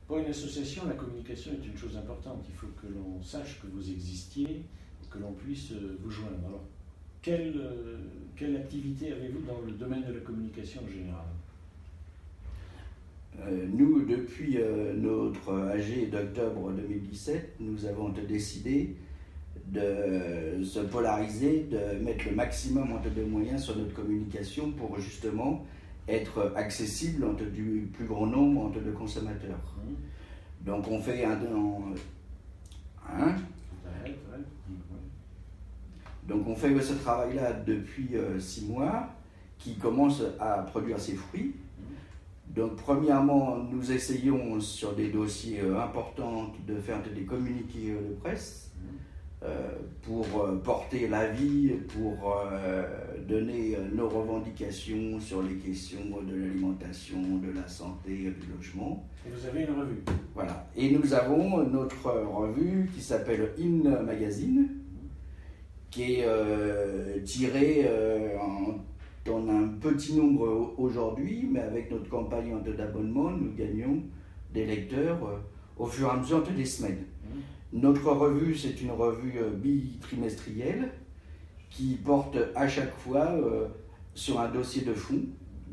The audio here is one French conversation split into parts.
Pour une association, la communication est une chose importante. Il faut que l'on sache que vous existiez et que l'on puisse vous joindre. Alors, quelle activité avez-vous dans le domaine de la communication en général? Nous, depuis notre AG d'octobre 2017, nous avons décidé de se polariser, de mettre le maximum de moyens sur notre communication pour justement être accessible du plus grand nombre de consommateurs. Donc on fait Donc on fait ce travail-là depuis 6 mois qui commence à produire ses fruits. Donc premièrement, nous essayons sur des dossiers importants de faire des communiqués de presse pour porter l'avis, pour donner nos revendications sur les questions de l'alimentation, de la santé, du logement. Et vous avez une revue. Voilà. Et nous avons notre revue qui s'appelle In Magazine, qui est tirée dans un petit nombre aujourd'hui, mais avec notre campagne d'abonnement, nous gagnons des lecteurs au fur et à mesure des semaines. Notre revue, c'est une revue bitrimestrielle qui porte à chaque fois sur un dossier de fond.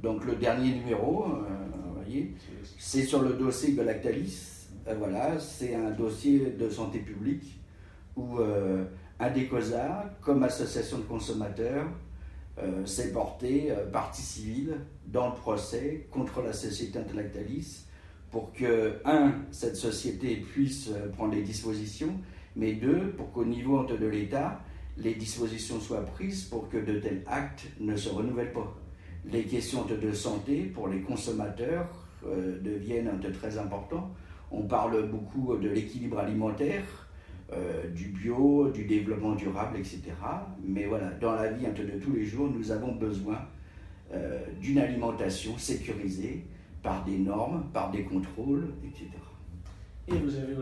Donc le dernier numéro, vous voyez, c'est sur le dossier Galactalis. Voilà, c'est un dossier de santé publique où Adecosa, comme association de consommateurs, s'est porté partie civile dans le procès contre la société Lactalis pour que, cette société puisse prendre les dispositions, mais 2, pour qu'au niveau de l'État, les dispositions soient prises pour que de tels actes ne se renouvellent pas. Les questions de santé pour les consommateurs deviennent très importantes. On parle beaucoup de l'équilibre alimentaire, du bio, du développement durable, etc. Mais voilà, dans la vie de tous les jours, nous avons besoin d'une alimentation sécurisée par des normes, par des contrôles, etc. Et vous avez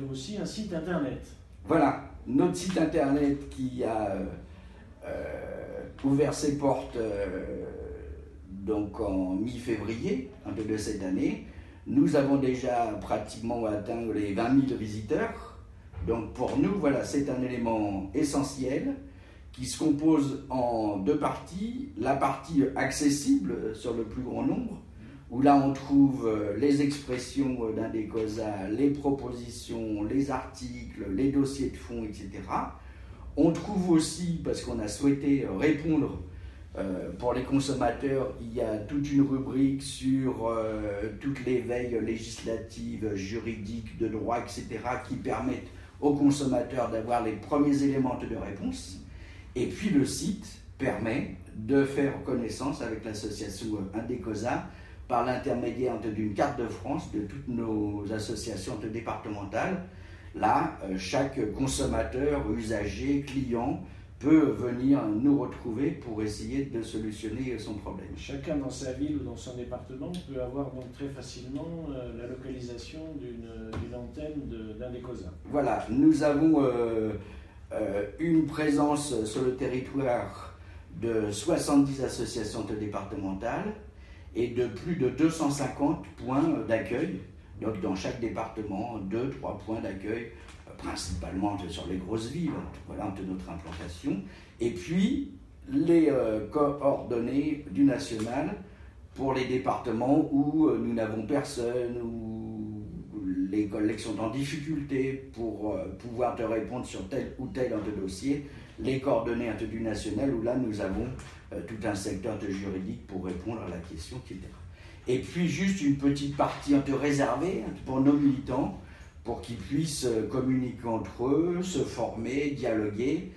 aussi un site internet. Voilà, notre site internet qui a ouvert ses portes donc en mi-février de cette année. Nous avons déjà pratiquement atteint les 20 000 visiteurs. Donc pour nous, voilà, c'est un élément essentiel qui se compose en 2 parties. La partie accessible sur le plus grand nombre, où là on trouve les expressions d'Adecosa, les propositions, les articles, les dossiers de fond, etc. On trouve aussi, parce qu'on a souhaité répondre pour les consommateurs, il y a toute une rubrique sur toutes les veilles législatives, juridiques, de droit, etc., qui permettent aux consommateurs d'avoir les premiers éléments de réponse. Et puis le site permet de faire connaissance avec l'association Adecosa par l'intermédiaire d'une carte de France de toutes nos associations départementales. Là, chaque consommateur, usager, client peut venir nous retrouver pour essayer de solutionner son problème. Chacun dans sa ville ou dans son département peut avoir donc très facilement la localisation d'une antenne d'Adecosa. Voilà, nous avons une présence sur le territoire de 70 associations départementales et de plus de 250 points d'accueil. Donc dans chaque département, 2-3 points d'accueil, principalement sur les grosses villes, voilà de notre implantation. Et puis les coordonnées du national pour les départements où nous n'avons personne, où les collègues sont en difficulté pour pouvoir te répondre sur tel ou tel dossier, les coordonnées du national où là nous avons tout un secteur juridique pour répondre à la question, etc. Et puis juste une petite partie réservée pour nos militants, pour qu'ils puissent communiquer entre eux, se former, dialoguer,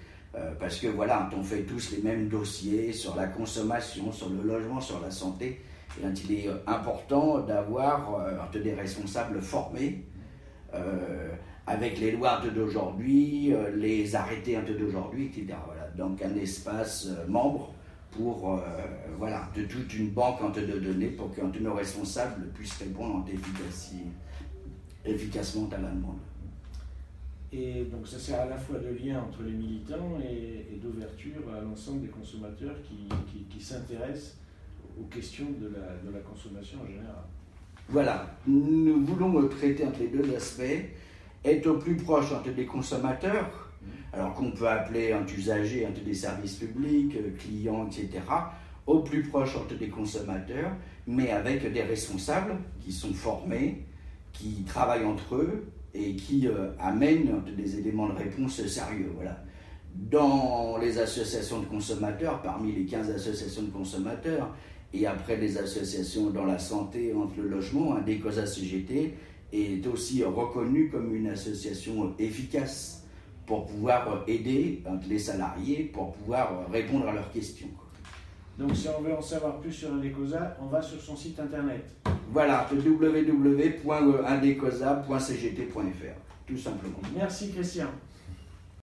parce que voilà, on fait tous les mêmes dossiers sur la consommation, sur le logement, sur la santé. Et il est important d'avoir des responsables formés avec les lois d'aujourd'hui, les arrêtés d'aujourd'hui, etc. Voilà. Donc un espace membre pour de toute une banque de données pour que nos responsables puissent répondre efficacement à la demande. Et donc ça sert à la fois de lien entre les militants et d'ouverture à l'ensemble des consommateurs qui s'intéressent aux questions de la consommation en général. Voilà, nous voulons traiter entre les deux aspects, être au plus proche entre des consommateurs, alors qu'on peut appeler un usager, entre des services publics, clients, etc., au plus proche entre des consommateurs, mais avec des responsables qui sont formés, qui travaillent entre eux et qui amènent des éléments de réponse sérieux. Voilà. Dans les associations de consommateurs, parmi les 15 associations de consommateurs, et après les associations dans la santé, entre le logement, Adecosa CGT est aussi reconnue comme une association efficace pour pouvoir aider les salariés, pour pouvoir répondre à leurs questions. Donc si on veut en savoir plus sur Adecosa, on va sur son site internet. Voilà, www.adecosa.cgt.fr, tout simplement. Merci Christian.